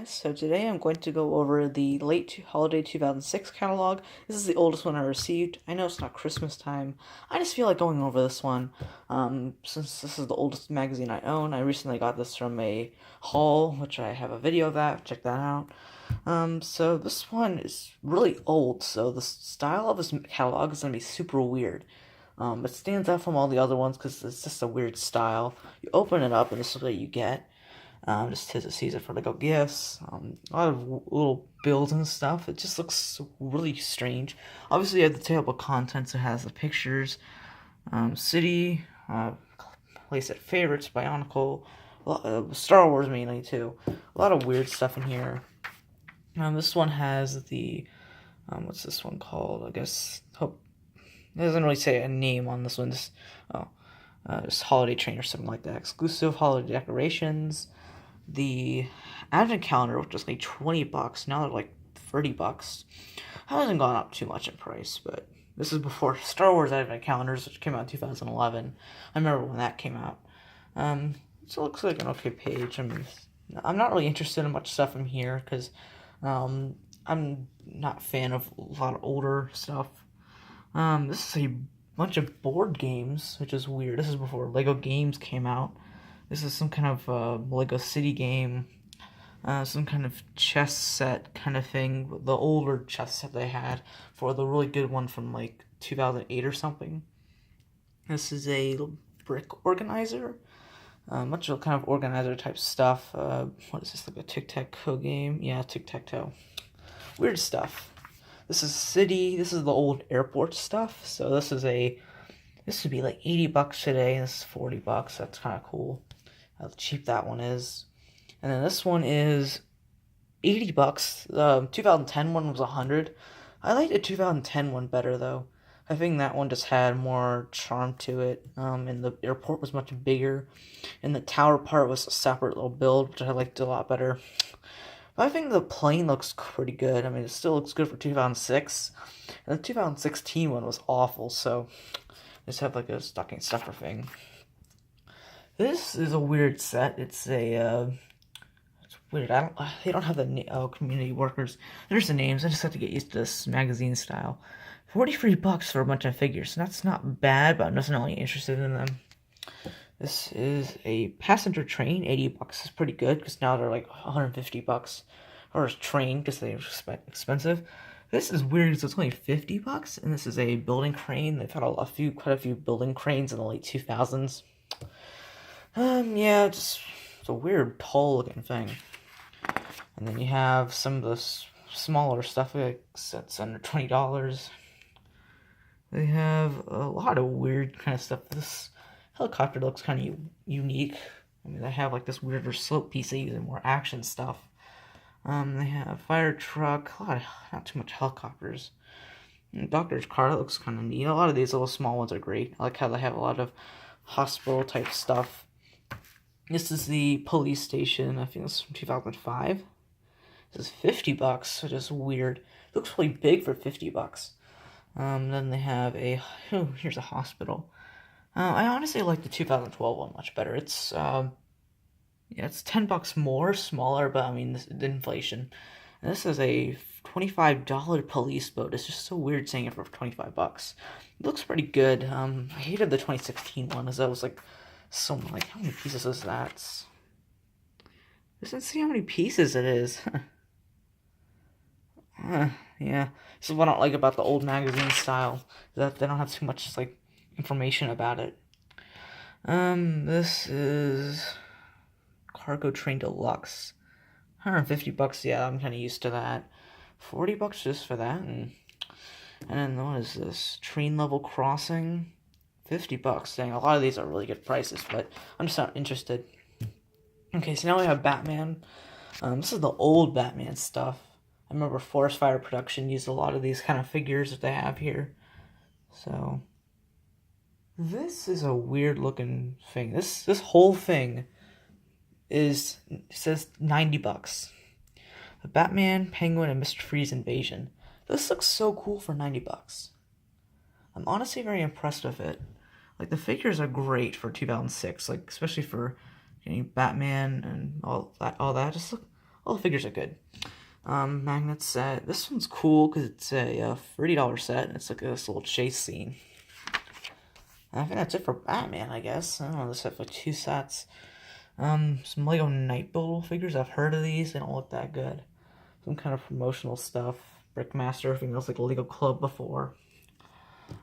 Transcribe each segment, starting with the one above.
So today I'm going to go over the holiday 2006 catalog. This is the oldest one I received. I know it's not Christmas time. I just feel like going over this one. Since this is the oldest magazine I own, I recently got this from a haul, which I have a video of that. Check that out. So this one is really old, so the style of this catalog is going to be super weird. It stands out from all the other ones because it's just a weird style. You open it up and this is what you get. Just tis the season for Lego gifts. A lot of little builds and stuff. It just looks really strange. Obviously, you have the table of contents. It has the pictures, city, place at favorites, Bionicle, Star Wars mainly too. A lot of weird stuff in here. This one has the what's this one called? I guess hope it doesn't really say a name on this one. Just holiday train or something like that. Exclusive holiday decorations. The advent calendar, which was like $20, now they're like $30. Hasn't gone up too much in price, but this is before Star Wars advent calendars, which came out in 2011. I remember when that came out. So it looks like an okay page. I mean, I'm not really interested in much stuff from here because I'm not a fan of a lot of older stuff. This is a bunch of board games, which is weird. This is before Lego games came out. This is some kind of Lego City game, some kind of chess set kind of thing. The older chess set they had for the really good one from like 2008 or something. This is a brick organizer, much of kind of organizer type stuff. What is this, like a tic-tac-toe game? Yeah, tic-tac-toe. Weird stuff. This is City. This is the old airport stuff. So this would be like $80 today, and this is $40. That's kind of cool. How cheap that one is. And then this one is $80. 2010 one was 100. I like the 2010 one better though. I think that one just had more charm to it. And the airport was much bigger, and the tower part was a separate little build, which I liked a lot better. But I think the plane looks pretty good. I mean, it still looks good for 2006. And the 2016 one was awful, so just have like a stocking stuffer thing. This is a weird set. It's weird. They don't have the community workers. There's the names. I just have to get used to this magazine style. $43 for a bunch of figures. That's not bad, but I'm just not really interested in them. This is a passenger train. $80 is pretty good because now they're like $150 for a train because they're expensive. This is weird because it's only $50, and this is a building crane. They've had quite a few building cranes in the late 2000s. Yeah, it's a weird tall looking thing. And then you have some of the smaller stuff that's under $20. They have a lot of weird kind of stuff. This helicopter looks kind of unique. I mean, they have like this weirder slope piece they use in more action stuff. They have fire truck, not too much helicopters. And doctor's car, that looks kind of neat. A lot of these little small ones are great. I like how they have a lot of hospital type stuff. This is the police station. I think it's from 2005. This is $50, which is weird. It looks really big for $50. Then they have here's a hospital. I honestly like the 2012 one much better. It's it's $10 more, smaller, but I mean the inflation. And this is a $25 police boat. It's just so weird saying it for $25. It looks pretty good. I hated the 2016 one as that was like how many pieces is that? Doesn't see how many pieces it is. Yeah, this is what I don't like about the old magazine style, that they don't have too much like information about it. This is Cargo Train Deluxe. $150, yeah, I'm kind of used to that. $40 just for that, and then what is this? Train Level Crossing. $50. Dang, a lot of these are really good prices, but I'm just not interested. Okay, so now we have Batman. This is the old Batman stuff. I remember Forest Fire Production used a lot of these kind of figures that they have here. So this is a weird looking thing. This whole thing says $90. The Batman, Penguin, and Mr. Freeze invasion. This looks so cool for $90. I'm honestly very impressed with it. Like, the figures are great for 2006, like especially for Batman and all that. Just look All the figures are good. Magnet set. This one's cool because it's a $30 set, and it's like this little chase scene. I think that's it for Batman, I guess. I don't know, this set for 2 sets. Some Lego Nightbull figures. I've heard of these. They don't look that good. Some kind of promotional stuff. Brickmaster. I think that was like a Lego Club before.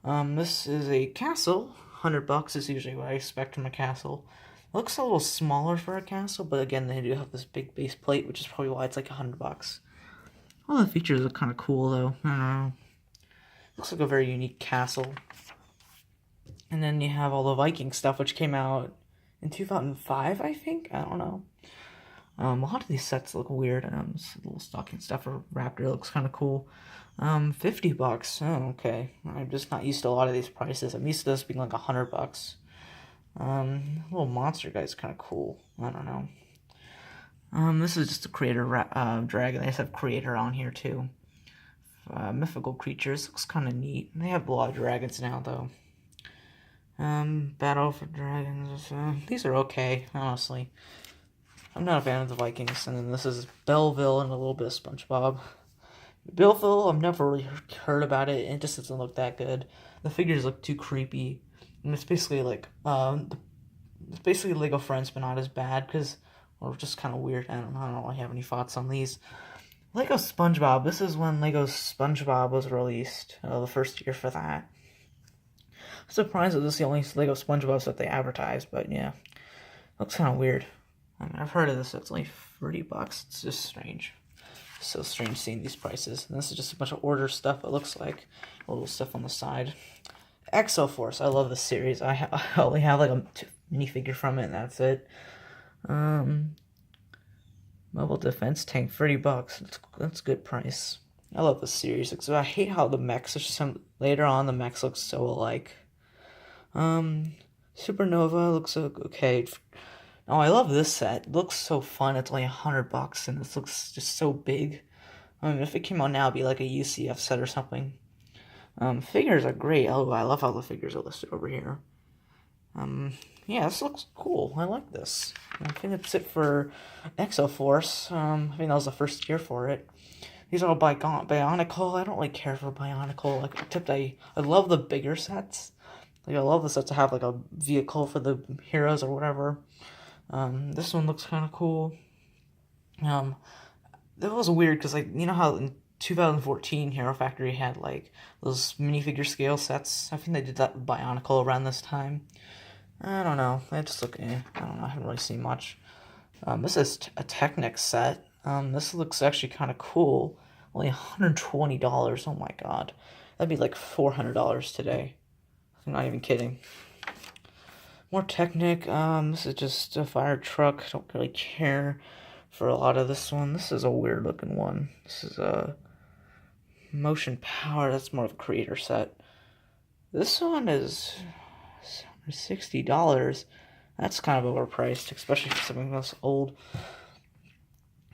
This is a castle. $100 is usually what I expect from a castle. It looks a little smaller for a castle, but again, they do have this big base plate, which is probably why it's like $100. All the features look kind of cool, though. I don't know. Looks like a very unique castle. And then you have all the Viking stuff, which came out in 2005, I think? I don't know. A lot of these sets look weird. This little stocking stuff for Raptor looks kind of cool. $50. Oh, okay. I'm just not used to a lot of these prices. I'm used to this being like $100. Little monster guy's kind of cool. I don't know. This is just a creator dragon. They just have creator on here too. Mythical creatures looks kind of neat. They have a lot of dragons now though. Battle for Dragons. These are okay, honestly. I'm not a fan of the Vikings. And then this is Belleville and a little bit of SpongeBob. Belleville, I've never really heard about it. It just doesn't look that good. The figures look too creepy. And it's basically like, it's basically Lego Friends, but not as bad, because, or just kind of weird. I don't really have any thoughts on these. Lego SpongeBob. This is when Lego SpongeBob was released. The first year for that. I'm surprised that this is the only Lego SpongeBob that they advertised, but yeah. Looks kind of weird. I mean, I've heard of this, it's only $30. It's just strange. It's so strange seeing these prices. And this is just a bunch of order stuff, it looks like. A little stuff on the side. Exoforce, I love this series. I only have like a minifigure from it, and that's it. Mobile defense tank, $30. That's a good price. I love this series, because I hate how the mechs are later on the mechs look so alike. Supernova looks okay. Oh, I love this set. It looks so fun. It's only $100, and this looks just so big. I mean, if it came out now, it'd be like a UCF set or something. Figures are great. Oh, I love how the figures are listed over here. Yeah, this looks cool. I like this. I think that's it for Exoforce. I think that was the first year for it. These are all Bionicle. I don't really care for Bionicle, except I love the bigger sets. Like, I love the sets to have, like, a vehicle for the heroes or whatever. This one looks kind of cool. That was weird, because, like, you know how in 2014 Hero Factory had, like, those minifigure scale sets? I think they did that with Bionicle around this time. I don't know. They just look, I don't know. I haven't really seen much. This is a Technic set. This looks actually kind of cool. Only $120. Oh my god. That'd be like $400 today. I'm not even kidding. More Technic. This is just a fire truck. I don't really care for a lot of this one. This is a weird looking one. This is a Motion Power. That's more of a creator set. This one is $60. That's kind of overpriced, especially for something that's old.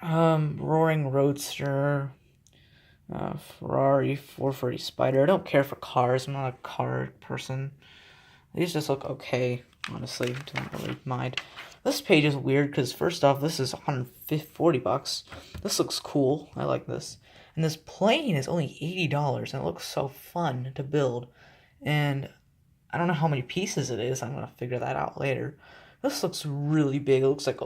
Roaring Roadster. Ferrari 440 Spider. I don't care for cars. I'm not a car person. These just look okay, honestly. Don't really mind. This page is weird because first off, this is $140. This looks cool. I like this. And this plane is only $80, and it looks so fun to build. And I don't know how many pieces it is. I'm gonna figure that out later. This looks really big. It looks like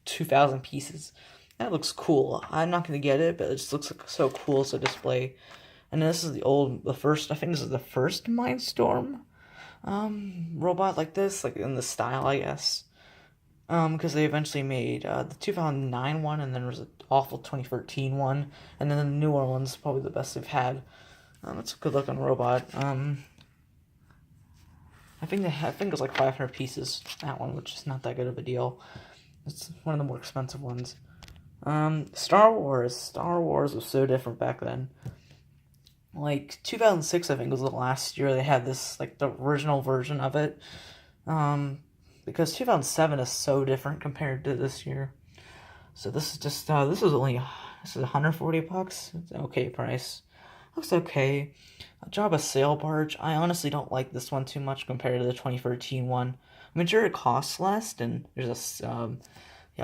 2,000 pieces. That looks cool. I'm not gonna get it, but it just looks like so cool as a display. And this is the first. I think this is the first Mindstorm robot like this, like in the style, I guess. Because they eventually made the 2009 one, and then there was an awful 2013 one, and then the newer one's probably the best they've had. It's a good looking robot. I think it was like 500 pieces, that one, which is not that good of a deal. It's one of the more expensive ones. Star Wars. Star Wars was so different back then. Like, 2006, I think, was the last year they had this, like, the original version of it. Because 2007 is so different compared to this year. So this is just, this is $140. It's an okay price. Looks okay. Jabba Sail Barge. I honestly don't like this one too much compared to the 2013 one. I mean, sure, it costs less, and there's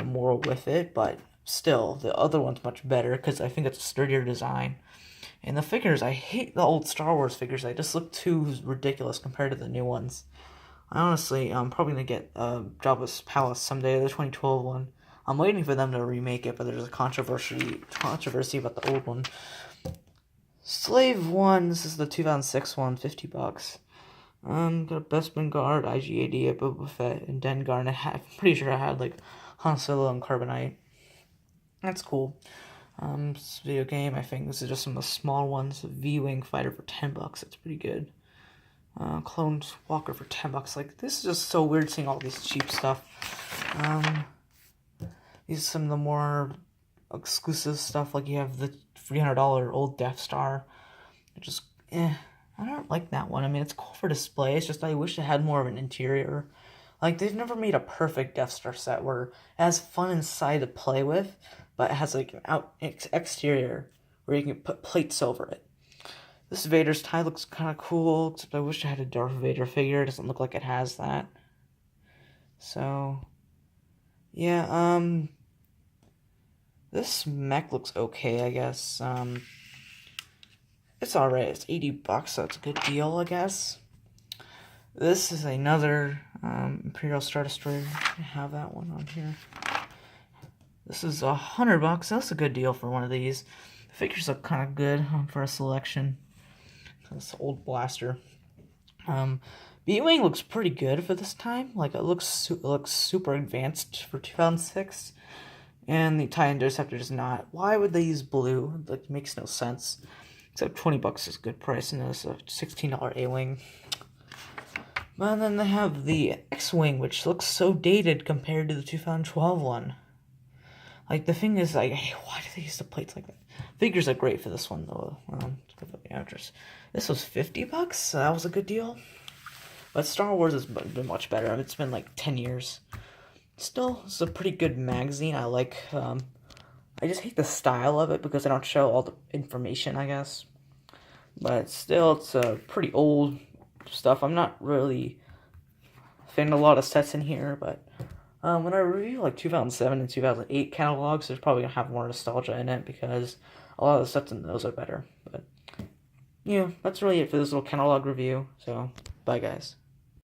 more with it, but still, the other one's much better because I think it's a sturdier design. And the figures, I hate the old Star Wars figures. They just look too ridiculous compared to the new ones. I honestly, I'm probably gonna get Jabba's Palace someday, the 2012 one. I'm waiting for them to remake it, but there's a controversy about the old one. Slave 1, this is the 2006 one, $50. Got a Bespin Guard, IG-88, Boba Fett, and Dengar, and I'm pretty sure I had, like, Han Solo and Carbonite. That's cool. This video game, I think this is just some of the small ones. V-Wing Fighter for $10, that's pretty good. Clone Walker for $10. Like, this is just so weird seeing all this cheap stuff. These are some of the more exclusive stuff, like you have the $300 old Death Star. Just, I don't like that one. I mean, it's cool for display, it's just I wish it had more of an interior. Like, they've never made a perfect Death Star set where it has fun inside to play with, but it has, like, an exterior where you can put plates over it. This Vader's tie looks kind of cool, except I wish I had a Darth Vader figure. It doesn't look like it has that. So, yeah, this mech looks okay, I guess. It's alright. It's $80, so it's a good deal, I guess. This is another Imperial Star Destroyer. I have that one on here. This is $100. That's a good deal for one of these. The figures look kind of good for a selection. This old blaster. B-Wing looks pretty good for this time. Like, it looks super advanced for 2006. And the TIE Interceptor is not. Why would they use blue? Like, it makes no sense. Except $20 is a good price, and there's a $16 A-Wing. But then they have the X-Wing, which looks so dated compared to the 2012 one. Like, the thing is, like, hey, why do they use the plates like that? Figures are great for this one, though. This was $50, so that was a good deal. But Star Wars has been much better. I mean, it's been like 10 years. Still, it's a pretty good magazine. I like, I just hate the style of it because they don't show all the information, I guess. But still, it's pretty old stuff. I'm not really finding a lot of sets in here, but when I review like 2007 and 2008 catalogs, there's probably gonna have more nostalgia in it because a lot of the sets in those are better. But yeah, that's really it for this little catalog review. So, bye guys.